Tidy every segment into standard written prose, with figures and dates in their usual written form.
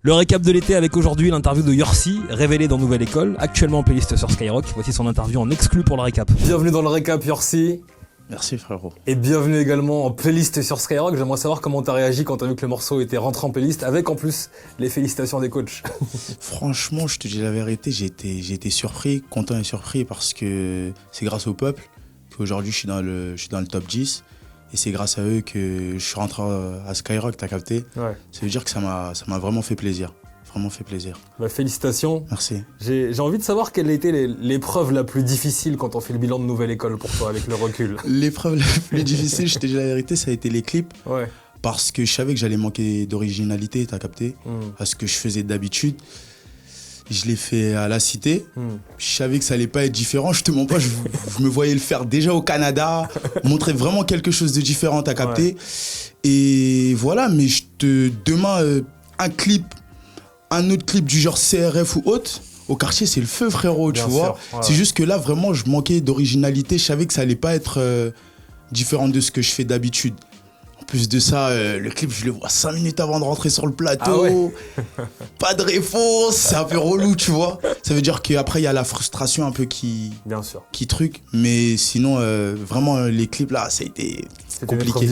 Le récap de l'été avec aujourd'hui l'interview de Yorsi, révélé dans Nouvelle École, actuellement en playlist sur Skyrock. Voici son interview en exclu pour le récap. Bienvenue dans le récap Yorsi. Merci frérot. Et bienvenue également en playlist sur Skyrock. J'aimerais savoir comment t'as réagi quand t'as vu que le morceau était rentré en playlist, avec en plus les félicitations des coachs. Franchement, je te dis la vérité, j'ai été surpris, content et surpris parce que c'est grâce au peuple qu'aujourd'hui je suis dans le top 10. Et c'est grâce à eux que je suis rentré à Skyrock, t'as capté. Ouais. Ça veut dire que ça m'a vraiment fait plaisir. Vraiment fait plaisir. Bah, félicitations. Merci. J'ai envie de savoir quelle a été l'épreuve la plus difficile quand on fait le bilan de Nouvelle École pour toi, avec le recul. L'épreuve la plus difficile, je te dis la vérité, ça a été les clips. Ouais. Parce que je savais que j'allais manquer d'originalité, t'as capté. À ce que je faisais d'habitude. Je l'ai fait à la Cité. Je savais que ça allait pas être différent. Je te mens pas, je me voyais le faire déjà au Canada, montrer vraiment quelque chose de différent, t'as capté. Ouais. Et voilà, mais demain, un autre clip du genre CRF ou autre, au quartier, c'est le feu, frérot, tu vois. Ouais. C'est juste que là, vraiment, je manquais d'originalité. Je savais que ça allait pas être différent de ce que je fais d'habitude. En plus de ça, le clip, je le vois 5 minutes avant de rentrer sur le plateau. Ah ouais. Pas de réponse, c'est un peu relou, tu vois. Ça veut dire qu'après, il y a la frustration un peu qui truc. Mais sinon, vraiment, les clips, là, ça a été compliqué.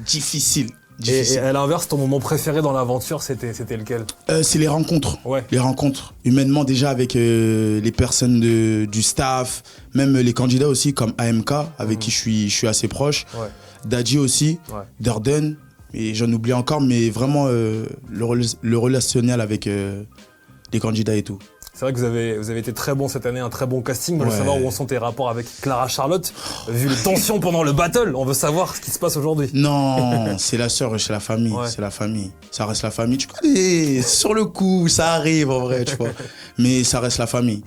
Difficile. Et à l'inverse, ton moment préféré dans l'aventure, c'était lequel ? C'est les rencontres. Ouais. Les rencontres. Humainement, déjà, avec les personnes du staff, même les candidats aussi, comme AMK, avec qui je suis assez proche. Ouais. Dadji aussi, Darden, et j'en oublie encore, mais vraiment le relationnel avec les candidats et tout. C'est vrai que vous avez été très bon cette année, un très bon casting. On veut savoir où sont tes rapports avec Clara Charlotte. Vu les tensions pendant le battle, on veut savoir ce qui se passe aujourd'hui. Non, c'est la sœur, c'est la famille, c'est la famille. Ça reste la famille, tu connais, sur le coup, ça arrive en vrai, tu vois. Mais ça reste la famille.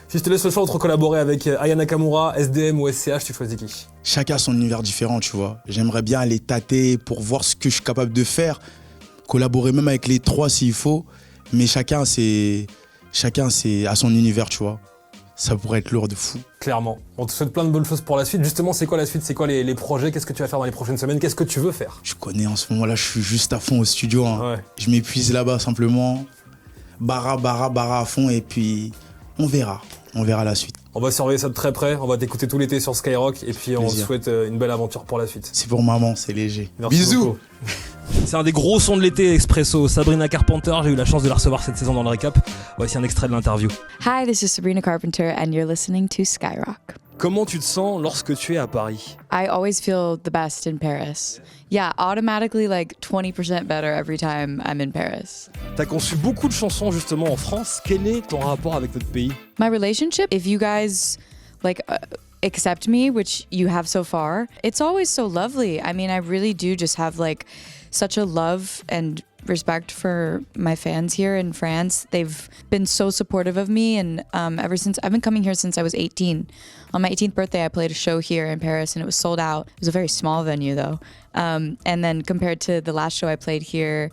Si je te laisse le choix entre collaborer avec Aya Nakamura, SDM ou SCH, tu choisis qui ? Chacun a son univers différent, tu vois. J'aimerais bien aller tâter pour voir ce que je suis capable de faire. Collaborer même avec les trois s'il faut. Mais chacun c'est à son univers, tu vois. Ça pourrait être lourd de fou. Clairement. On te souhaite plein de bonnes choses pour la suite. Justement, c'est quoi la suite ? C'est quoi les projets ? Qu'est-ce que tu vas faire dans les prochaines semaines ? Qu'est-ce que tu veux faire ? Je connais en ce moment-là, je suis juste à fond au studio. Hein. Ouais. Je m'épuise là-bas simplement. Barra à fond et puis on verra la suite. On va surveiller ça de très près, on va t'écouter tout l'été sur Skyrock et puis on te souhaite une belle aventure pour la suite. C'est pour maman, c'est léger. Merci Bisous beaucoup. C'est un des gros sons de l'été, Expresso. Sabrina Carpenter, j'ai eu la chance de la recevoir cette saison dans le récap. Voici un extrait de l'interview. Hi, this is Sabrina Carpenter and you're listening to Skyrock. Comment tu te sens lorsque tu es à Paris ? I always feel the best in Paris. Yeah, automatically like 20% better every time I'm in Paris. T'as conçu beaucoup de chansons justement en France. Quel est ton rapport avec notre pays ? My relationship, if you guys accept me, which you have so far, it's always so lovely. I mean, I really do just have like such a love and respect for my fans here in France. They've been so supportive of me, and ever since I've been coming here since I was 18. On my 18th birthday, I played a show here in Paris, and it was sold out. It was a very small venue, though. And then compared to the last show I played here,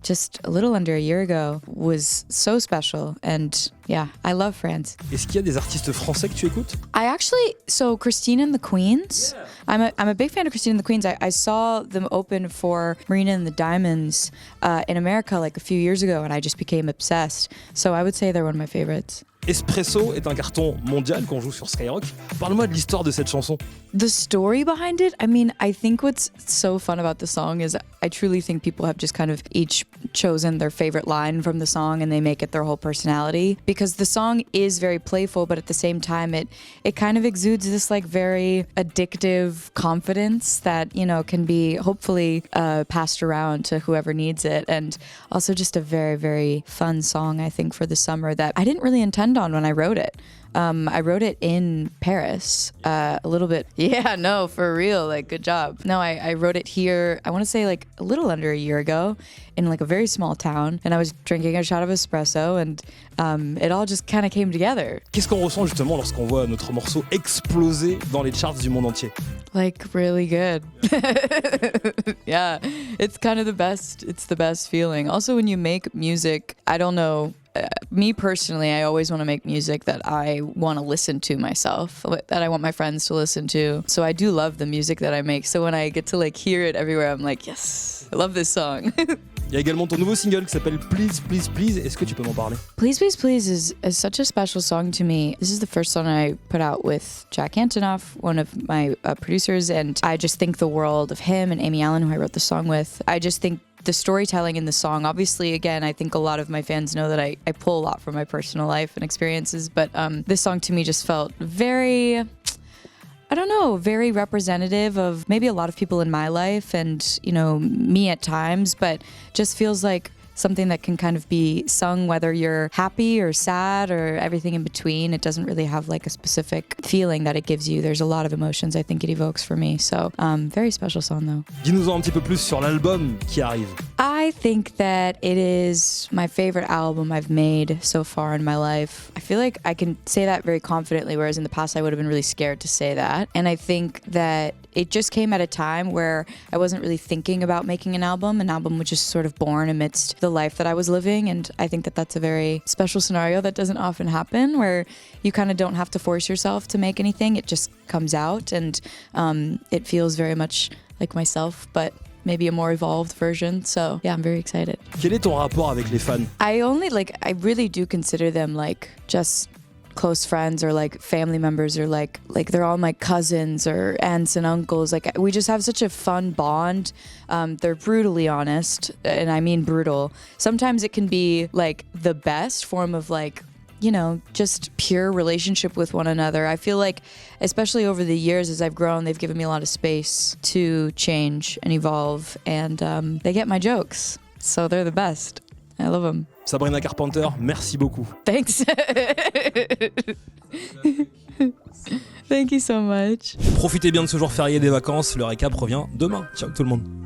just a little under a year ago, was so special. And yeah, I love France. Est-ce qu'il y a des artistes français que tu écoutes? So Christine and the Queens. Yeah. I'm a big fan of Christine and the Queens. I saw them open for Marina and the Diamonds in America like a few years ago, and I just became obsessed. So I would say they're one of my favorites. Espresso est un carton mondial qu'on joue sur Skyrock. Parle-moi de l'histoire de cette chanson. The story behind it, I mean, I think what's so fun about the song is I truly think people have just kind of each chosen their favorite line from the song and they make it their whole personality. Because the song is very playful, but at the same time, it kind of exudes this like very addictive confidence that, you know, can be hopefully passed around to whoever needs it. And also just a very, very fun song, I think, for the summer that I didn't really intend on when I wrote it. I wrote it in Paris a little bit. Yeah, no, for real. Like, good job. No, I wrote it here, I want to say like a little under a year ago in like a very small town. And I was drinking a shot of espresso and it all just kind of came together. Qu'est-ce qu'on ressent justement lorsqu'on voit notre morceau exploser dans les charts du monde entier? Like, really good. Yeah, it's kind of the best. It's the best feeling. Also, when you make music, I don't know, me personally, I always want to make music that I want to listen to myself, that I want my friends to listen to. So I do love the music that I make. So when I get to like hear it everywhere, I'm like, yes, I love this song. Il y a également ton nouveau single qui s'appelle Please Please Please. Est-ce que tu peux m'en parler? Please Please Please is such a special song to me. This is the first song I put out with Jack Antonoff, one of my producers, and I just think the world of him and Amy Allen, who I wrote the song with. I just think the storytelling in the song, obviously, again, I think a lot of my fans know that I pull a lot from my personal life and experiences, but this song to me just felt very, I don't know, very representative of maybe a lot of people in my life and, you know, me at times, but just feels like something that can kind of be sung whether you're happy or sad or everything in between. It doesn't really have like a specific feeling that it gives you. There's a lot of emotions I think it evokes for me. So very special song though. Dis-nous-en un petit peu plus sur l'album qui arrive. I think that it is my favorite album I've made so far in my life. I feel like I can say that very confidently, whereas in the past I would have been really scared to say that. And I think that it just came at a time where I wasn't really thinking about making an album. An album was just sort of born amidst the life that I was living. And I think that that's a very special scenario that doesn't often happen, where you kind of don't have to force yourself to make anything. It just comes out and it feels very much like myself, but maybe a more evolved version. So yeah, I'm very excited. Quel est ton rapport avec les fans? I really do consider them like just close friends or like family members or like they're all my cousins or aunts and uncles. Like we just have such a fun bond. They're brutally honest, and I mean brutal. Sometimes it can be like the best form of like, you know, just pure relationship with one another. I feel like, especially over the years as I've grown, they've given me a lot of space to change and evolve, and they get my jokes. So they're the best. I love them. Sabrina Carpenter, merci beaucoup. Thanks. Thank you so much. Profitez bien de ce jour férié des vacances. Le récap revient demain. Ciao tout le monde.